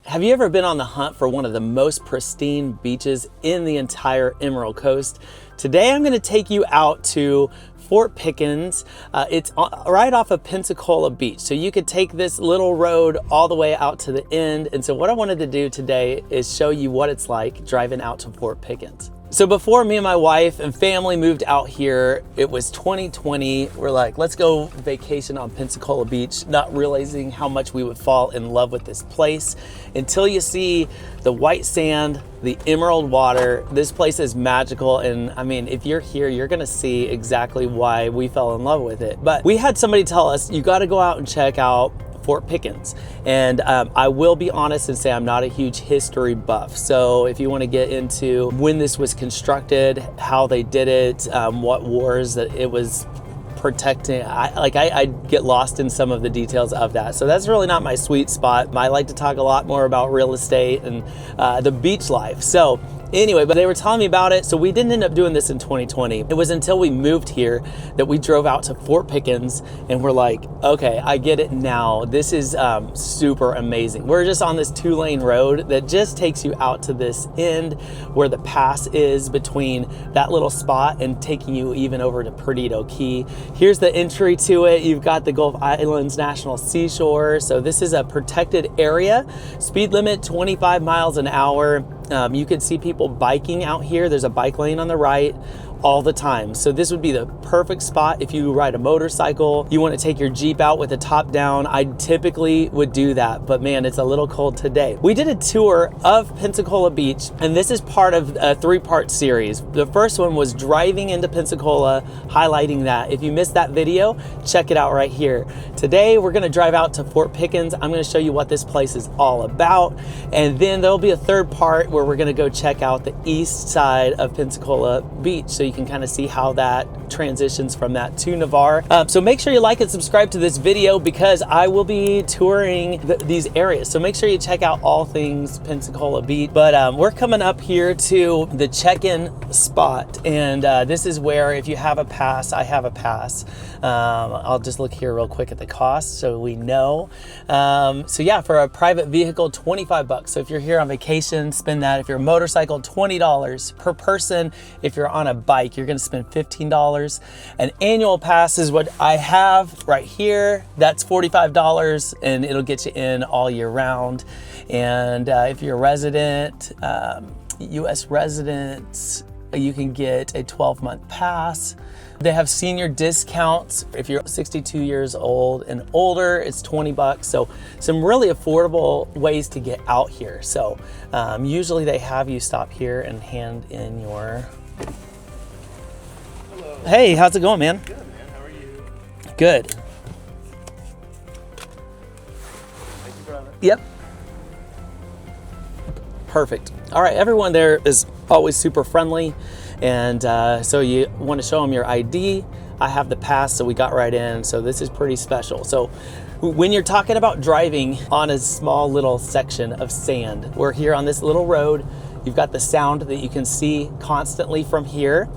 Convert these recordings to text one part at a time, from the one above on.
Have you ever been on the hunt for one of the most pristine beaches in the entire Emerald Coast? Today I'm going to take you out to Fort Pickens. It's right off of Pensacola Beach. So you could take this little road all the way out to the end. And so what I wanted to do today is show you what it's like driving out to Fort Pickens. So before me and my wife and family moved out here, it was 2020. We're like, let's go vacation on Pensacola Beach, not realizing how much we would fall in love with this place until you see the white sand, the emerald water. This place is magical. And I mean, if you're here, you're gonna see exactly why we fell in love with it. But we had somebody tell us, you gotta go out and check out Fort Pickens. And I will be honest and say I'm not a huge history buff. So if you want to get into when this was constructed, how they did it, what wars that it was protecting, I get lost in some of the details of that. So that's really not my sweet spot. I like to talk a lot more about real estate and the beach life. So anyway, but they were telling me about it. So we didn't end up doing this in 2020. It was until we moved here that we drove out to Fort Pickens and we're like, okay, I get it now. This is super amazing. We're just on this 2-lane road that just takes you out to this end where the pass is between that little spot and taking you even over to Perdido Key. Here's the entry to it. You've got the Gulf Islands National Seashore. So this is a protected area. Speed limit 25 miles an hour. You could see people biking out here. There's a bike lane on the right all the time. So this would be the perfect spot if you ride a motorcycle, you want to take your Jeep out with the top down. I typically would do that, but man, it's a little cold today. We did a tour of Pensacola Beach, and this is part of a 3-part series. The first one was driving into Pensacola, highlighting that. If you missed that video, check it out right here. Today, we're going to drive out to Fort Pickens. I'm going to show you what this place is all about. And then there'll be a 3rd part where we're going to go check out the east side of Pensacola Beach. So you can kind of see how that transitions from that to Navarre. So make sure you like and subscribe to this video because I will be touring these areas. So make sure you check out all things Pensacola Beach. But we're coming up here to the check-in spot. And this is where if you have a pass, I have a pass. I'll just look here real quick at the cost so we know. So yeah, for a private vehicle, 25 bucks. So if you're here on vacation, spend that. If you're a motorcycle, $20 per person. If you're on a bike, you're going to spend $15. An annual pass is what I have right here. That's $45 and it'll get you in all year round. And if you're a resident, US residents, you can get a 12-month pass. They have senior discounts. If you're 62 years old and older, it's 20 bucks. So some really affordable ways to get out here. So usually they have you stop here and hand in your... Hello. Hey, how's it going, man? Good, man. How are you? Good. Thank you, brother. Yep. Perfect. All right, everyone there is always super friendly. And so you want to show them your ID. I have the pass, so we got right in. So this is pretty special. So when you're talking about driving on a small little section of sand, we're here on this little road. You've got the sound that you can see constantly from here.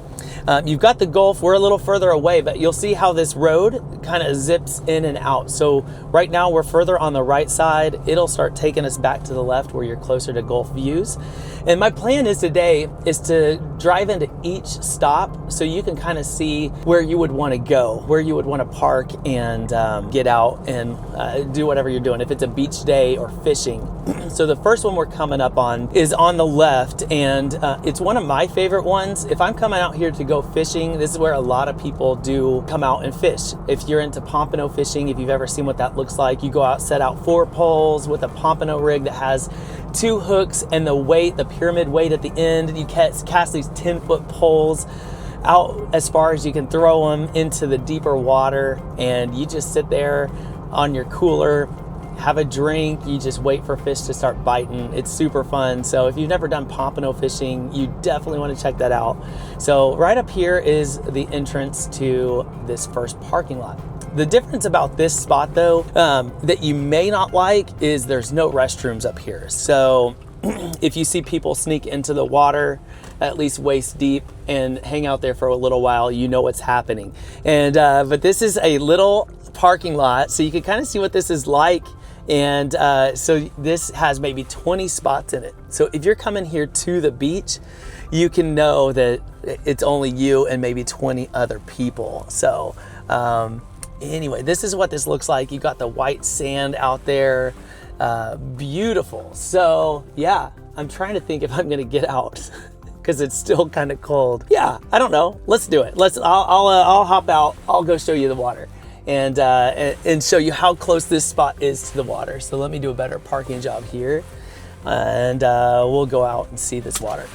You've got the Gulf, we're a little further away, but you'll see how this road kind of zips in and out. So right now we're further on the right side. It'll start taking us back to the left where you're closer to Gulf views. And my plan is today is to drive into each stop so you can kind of see where you would want to go, where you would want to park and get out and do whatever you're doing, if it's a beach day or fishing. So the first one we're coming up on is on the left, and it's one of my favorite ones. If I'm coming out here to go fishing, this is where a lot of people do come out and fish. If you're into pompano fishing, if you've ever seen what that looks like, you go out, set out 4 poles with a pompano rig that has 2 hooks and the weight, the pyramid weight at the end, and you cast these 10-foot poles out as far as you can throw them into the deeper water, and you just sit there on your cooler, have a drink, you just wait for fish to start biting. It's super fun. So if you've never done pompano fishing, you definitely want to check that out. So right up here is the entrance to this first parking lot. The difference about this spot though, that you may not like is there's no restrooms up here. So if you see people sneak into the water, at least waist deep, and hang out there for a little while, you know what's happening. And but this is a little parking lot, so you can kind of see what this is like And so this has maybe 20 spots in it. So if you're coming here to the beach, you can know that it's only you and maybe 20 other people. So anyway, this is what this looks like. You got the white sand out there, beautiful. So yeah, I'm trying to think if I'm gonna get out because it's still kind of cold. Yeah, I don't know. Let's do it. I'll hop out. I'll go show you the water and show you how close this spot is to the water. So let me do a better parking job here, and we'll go out and see this water.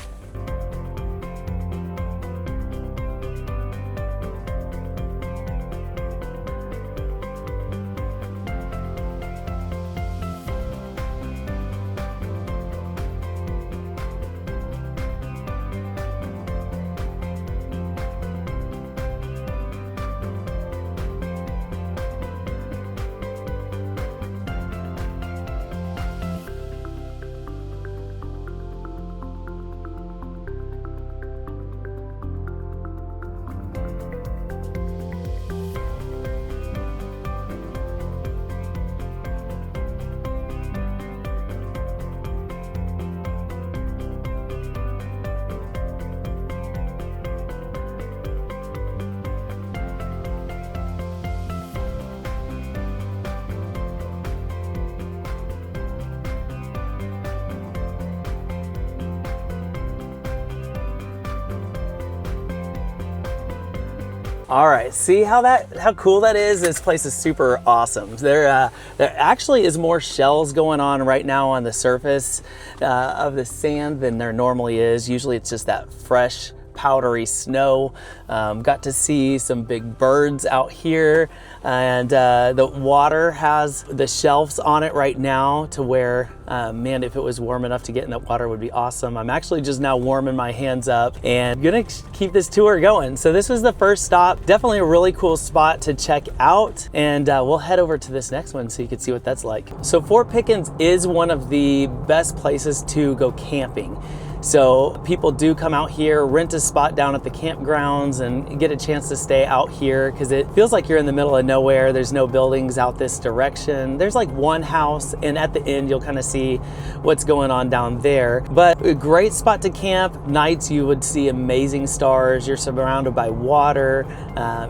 All right, see how cool that is? This place is super awesome. There actually is more shells going on right now on the surface of the sand than there normally is. Usually it's just that fresh, powdery snow. Got to see some big birds out here, and the water has the shelves on it right now to where, man, if it was warm enough to get in that water would be awesome. I'm actually just now warming my hands up and gonna keep this tour going. So this was the first stop. Definitely a really cool spot to check out, and we'll head over to this next one so you can see what that's like. So Fort Pickens is one of the best places to go camping. So people do come out here, rent a spot down at the campgrounds and get a chance to stay out here because it feels like you're in the middle of nowhere. There's no buildings out this direction. There's like one house, and at the end you'll kind of see what's going on down there. But a great spot to camp. Nights you would see amazing stars. You're surrounded by water.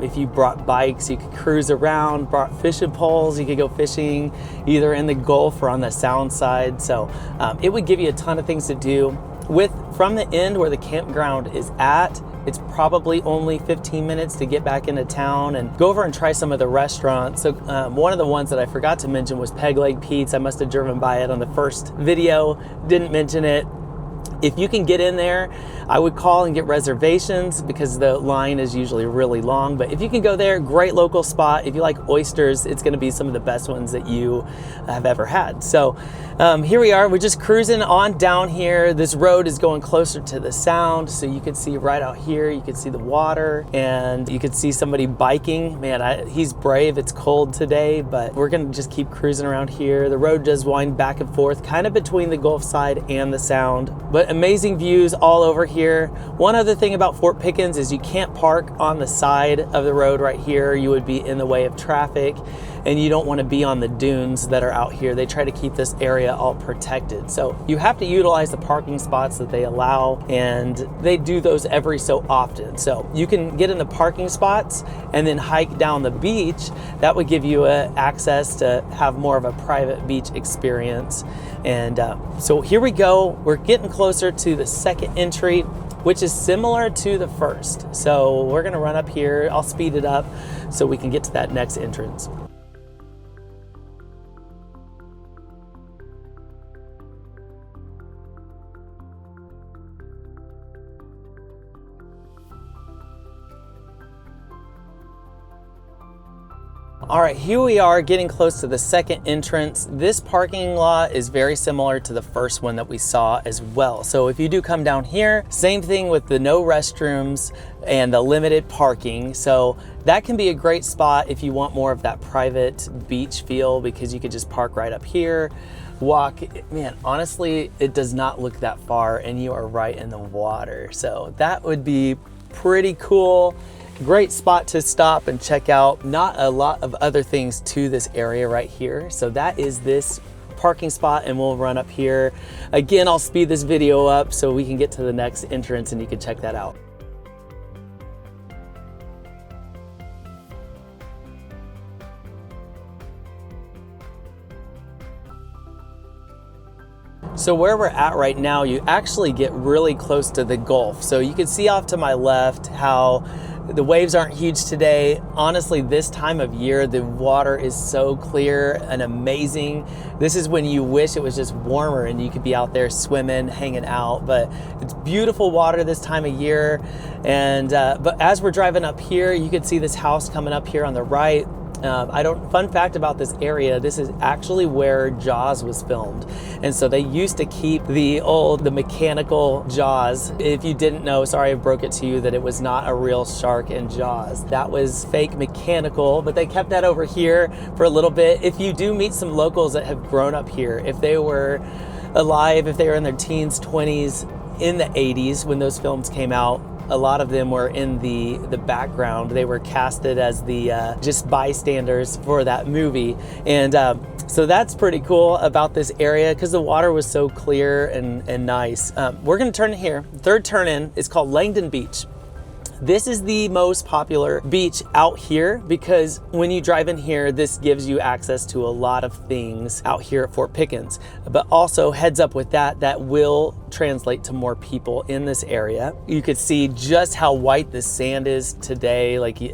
If you brought bikes, you could cruise around. Brought fishing poles, you could go fishing either in the Gulf or on the Sound side. So it would give you a ton of things to do. From the end where the campground is at, it's probably only 15 minutes to get back into town and go over and try some of the restaurants. So one of the ones that I forgot to mention was Peg Leg Pete's. I must have driven by it on the first video, didn't mention it. If you can get in there, I would call and get reservations because the line is usually really long. But if you can go there, great local spot. If you like oysters, it's gonna be some of the best ones that you have ever had. So here we are, we're just cruising on down here. This road is going closer to the Sound. So you can see right out here, you can see the water and you can see somebody biking. Man, he's brave, it's cold today, but we're gonna just keep cruising around here. The road does wind back and forth, kind of between the Gulf side and the Sound. But amazing views all over here. One other thing about Fort Pickens is you can't park on the side of the road right here. You would be in the way of traffic, and you don't want to be on the dunes that are out here. They try to keep this area all protected. So you have to utilize the parking spots that they allow, and they do those every so often. So you can get in the parking spots and then hike down the beach. That would give you access to have more of a private beach experience. And so here we go. We're getting closer to the second entry, which is similar to the first. So we're gonna run up here. I'll speed it up so we can get to that next entrance. All right, here we are getting close to the second entrance. This parking lot is very similar to the first one that we saw as well. So if you do come down here, same thing with the no restrooms and the limited parking. So that can be a great spot if you want more of that private beach feel, because you could just park right up here, walk. Man, honestly, it does not look that far and you are right in the water. So that would be pretty cool. Great spot to stop and check out. Not a lot of other things to this area right here. So that is this parking spot, and we'll run up here. Again, I'll speed this video up so we can get to the next entrance and you can check that out. So where we're at right now, you actually get really close to the Gulf. So you can see off to my left how the waves aren't huge today. Honestly, this time of year, the water is so clear and amazing. This is when you wish it was just warmer and you could be out there swimming, hanging out, but it's beautiful water this time of year. And but as we're driving up here, you can see this house coming up here on the right. Fun fact about this area, this is actually where Jaws was filmed. And so they used to keep the mechanical Jaws. If you didn't know, sorry I broke it to you, that it was not a real shark in Jaws. That was fake mechanical, but they kept that over here for a little bit. If you do meet some locals that have grown up here, if they were alive, if they were in their teens, 20s, in the 80s when those films came out, a lot of them were in the background. They were casted as the just bystanders for that movie. And so that's pretty cool about this area because the water was so clear and nice. We're gonna turn in here. Third turn in is called Langden Beach. This is the most popular beach out here because when you drive in here, this gives you access to a lot of things out here at Fort Pickens. But also heads up with that will translate to more people in this area. You could see just how white the sand is today, like you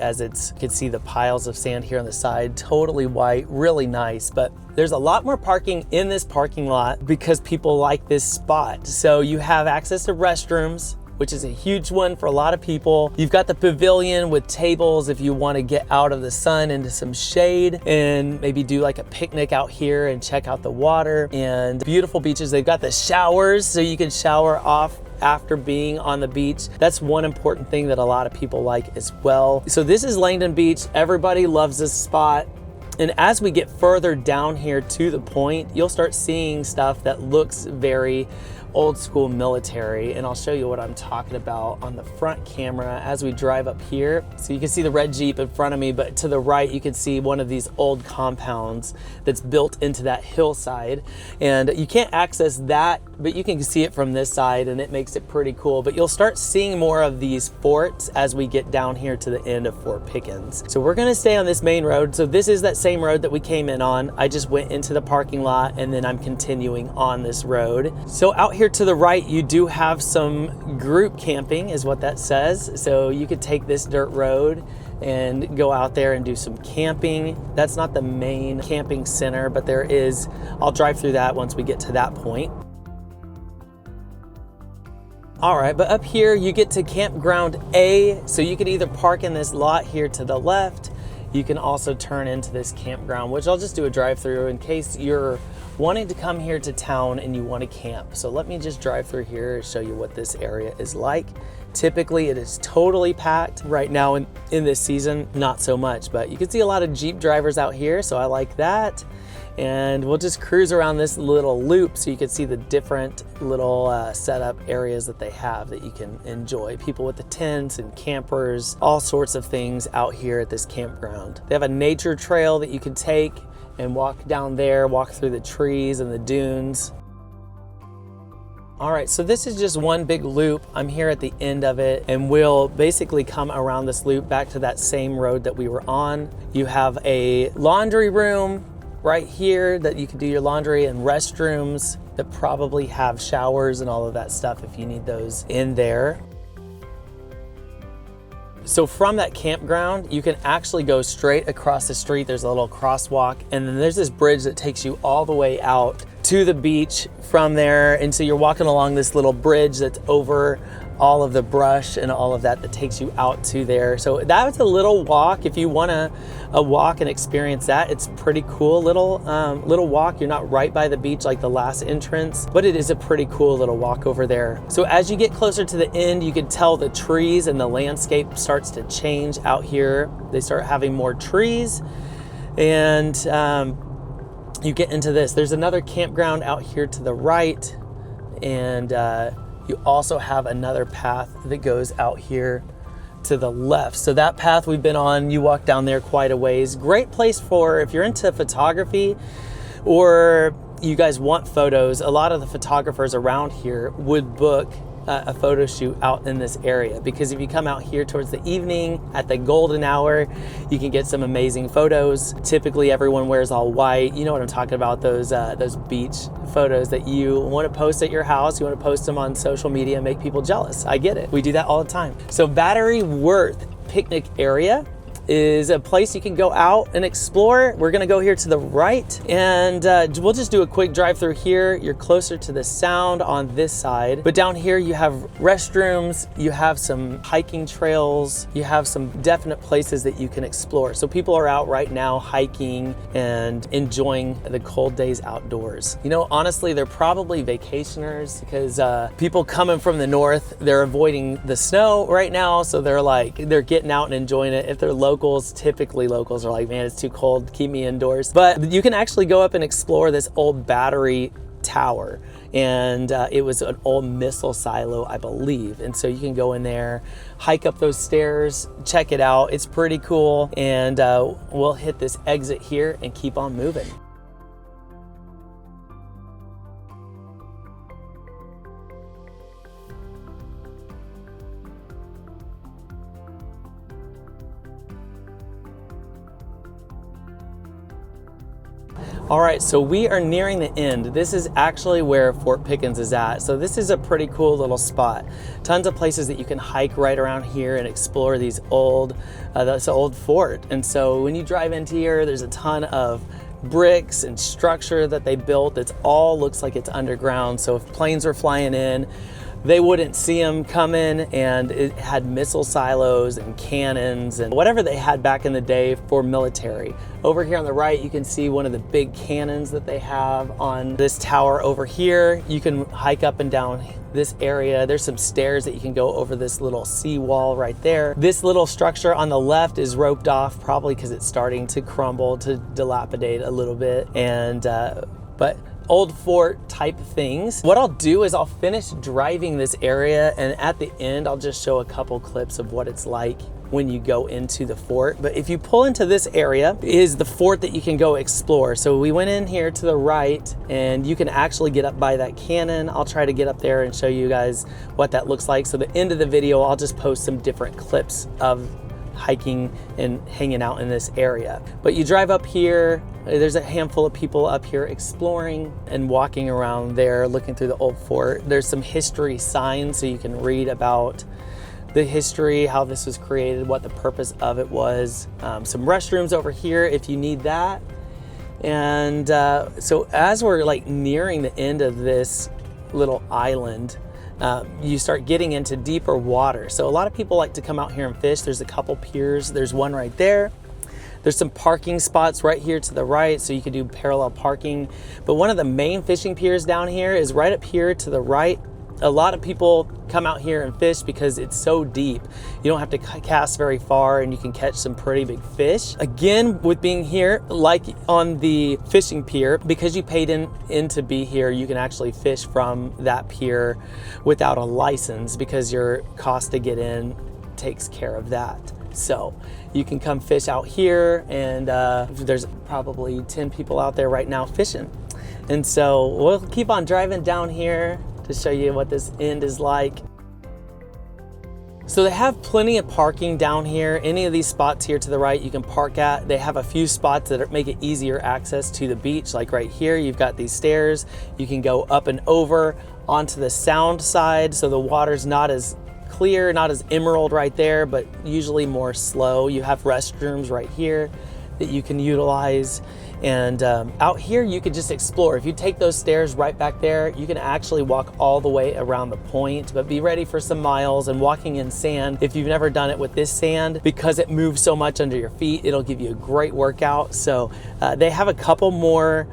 could see the piles of sand here on the side, totally white, really nice. But there's a lot more parking in this parking lot because people like this spot. So you have access to restrooms, which is a huge one for a lot of people. You've got the pavilion with tables if you want to get out of the sun into some shade and maybe do like a picnic out here and check out the water. And beautiful beaches. They've got the showers so you can shower off after being on the beach. That's one important thing that a lot of people like as well. So this is Langden Beach. Everybody loves this spot. And as we get further down here to the point, you'll start seeing stuff that looks very old school military, and I'll show you what I'm talking about on the front camera as we drive up here. So you can see the red Jeep in front of me, but to the right you can see one of these old compounds that's built into that hillside, and you can't access that, but you can see it from this side and it makes it pretty cool. But you'll start seeing more of these forts as we get down here to the end of Fort Pickens. So we're gonna stay on this main road. So this is that same road that we came in on. I just went into the parking lot and then I'm continuing on this road. So out here to the right, you do have some group camping is what that says. So you could take this dirt road and go out there and do some camping. That's not the main camping center, but there is, I'll drive through that once we get to that point. All right, but up here you get to Campground A. So you could either park in this lot here to the left. You can also turn into this campground, which I'll just do a drive through in case you're wanting to come here to town and you want to camp. So let me just drive through here and show you what this area is like. Typically it is totally packed. Right now in this season, not so much, but you can see a lot of Jeep drivers out here, so I like that. And we'll just cruise around this little loop so you can see the different little setup areas that they have that you can enjoy. People with the tents and campers, all sorts of things out here at this campground. They have a nature trail that you can take and walk down there, walk through the trees and the dunes. All right, so this is just one big loop. I'm here at the end of it, and we'll basically come around this loop back to that same road that we were on. You have a laundry room right here that you can do your laundry, and restrooms that probably have showers and all of that stuff if you need those in there. So from that campground, you can actually go straight across the street. There's a little crosswalk, and then there's this bridge that takes you all the way out to the beach from there. And so you're walking along this little bridge that's over all of the brush and all of that takes you out to there. So that's a little walk. If you want to walk and experience that, it's pretty cool little walk. You're not right by the beach like the last entrance, but it is a pretty cool little walk over there. So as you get closer to the end, you can tell the trees and the landscape starts to change out here. They start having more trees, and you get into this. There's another campground out here to the right, and you also have another path that goes out here to the left. So that path we've been on, you walk down there quite a ways. Great place for if you're into photography or you guys want photos. A lot of the photographers around here would book a photo shoot out in this area, because if you come out here towards the evening at the golden hour, you can get some amazing photos. Typically everyone wears all white. You know what I'm talking about, those beach photos that you want to post at your house, you want to post them on social media and make people jealous. I get it. We do that all the time. So Battery Worth Picnic Area is a place you can go out and explore. We're gonna go here to the right, and we'll just do a quick drive through here. You're closer to the sound on this side, but down here you have restrooms, you have some hiking trails, you have some definite places that you can explore. So people are out right now hiking and enjoying the cold days outdoors. You know, honestly, they're probably vacationers, because people coming from the north, they're avoiding the snow right now, so they're getting out and enjoying it. If they're locals, typically locals are like, man, it's too cold, keep me indoors. But you can actually go up and explore this old battery tower, and it was an old missile silo, I believe. And so you can go in there, hike up those stairs, check it out. It's pretty cool. And we'll hit this exit here and keep on moving. All right, so we are nearing the end. This is actually where Fort Pickens is at. So this is a pretty cool little spot. Tons of places that you can hike right around here and explore these this old fort. And so when you drive into here, there's a ton of bricks and structure that they built. It all looks like it's underground. So if planes were flying in, they wouldn't see them coming, and it had missile silos and cannons and whatever they had back in the day for military. Over here on the right, you can see one of the big cannons that they have on this tower over here. You can hike up and down this area. There's some stairs that you can go over this little seawall right there. This little structure on the left is roped off, probably because it's starting to crumble, to dilapidate a little bit. And but old fort type things. What I'll do is I'll finish driving this area, and at the end I'll just show a couple clips of what it's like when you go into the fort. But if you pull into this area is the fort that you can go explore. So we went in here to the right, and you can actually get up by that cannon. I'll try to get up there and show you guys what that looks like. So the end of the video, I'll just post some different clips of hiking and hanging out in this area. But you drive up here, there's a handful of people up here exploring and walking around there, looking through the old fort. There's some history signs, so you can read about the history, how this was created, what the purpose of it was. Some restrooms over here if you need that. And so as we're like nearing the end of this little island, you start getting into deeper water. So a lot of people like to come out here and fish. There's a couple piers. There's one right there. There's some parking spots right here to the right, so you can do parallel parking. But one of the main fishing piers down here is right up here to the right. A lot of people come out here and fish because it's so deep. You don't have to cast very far, and you can catch some pretty big fish. Again, with being here, like on the fishing pier, because you paid in to be here, you can actually fish from that pier without a license, because your cost to get in takes care of that. So you can come fish out here, and there's probably 10 people out there right now fishing. And so we'll keep on driving down here to show you what this end is like. So they have plenty of parking down here. Any of these spots here to the right you can park at. They have a few spots that make it easier access to the beach. Like right here, you've got these stairs. You can go up and over onto the sound side, so the water's not as clear, not as emerald right there, but usually more slow. You have restrooms right here that you can utilize. And out here you could just explore. If you take those stairs right back there, you can actually walk all the way around the point, but be ready for some miles and walking in sand. If you've never done it with this sand, because it moves so much under your feet, it'll give you a great workout. So they have a couple more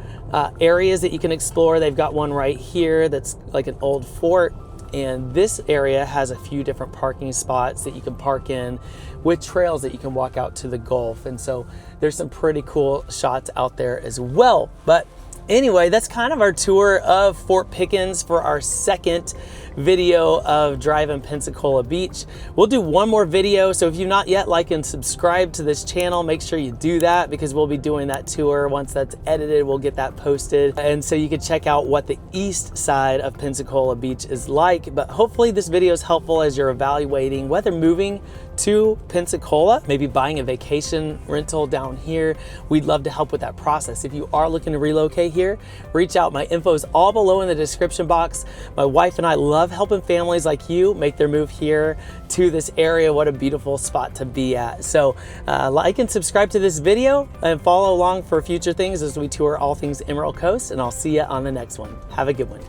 areas that you can explore. They've got one right here that's like an old fort. And this area has a few different parking spots that you can park in, with trails that you can walk out to the Gulf. And so there's some pretty cool shots out there as well. But Anyway, that's kind of our tour of Fort Pickens for our second video of driving Pensacola Beach. We'll do one more video, so if you've not yet liked and subscribed to this channel, make sure you do that, because we'll be doing that tour. Once that's edited, we'll get that posted, and so you can check out what the east side of Pensacola Beach is like. But hopefully this video is helpful as you're evaluating whether moving to Pensacola, maybe buying a vacation rental down here. We'd love to help with that process. If you are looking to relocate here, reach out. My info is all below in the description box. My wife and I love helping families like you make their move here to this area. What a beautiful spot to be at. So like and subscribe to this video and follow along for future things as we tour all things Emerald Coast, and I'll see you on the next one. Have a good one.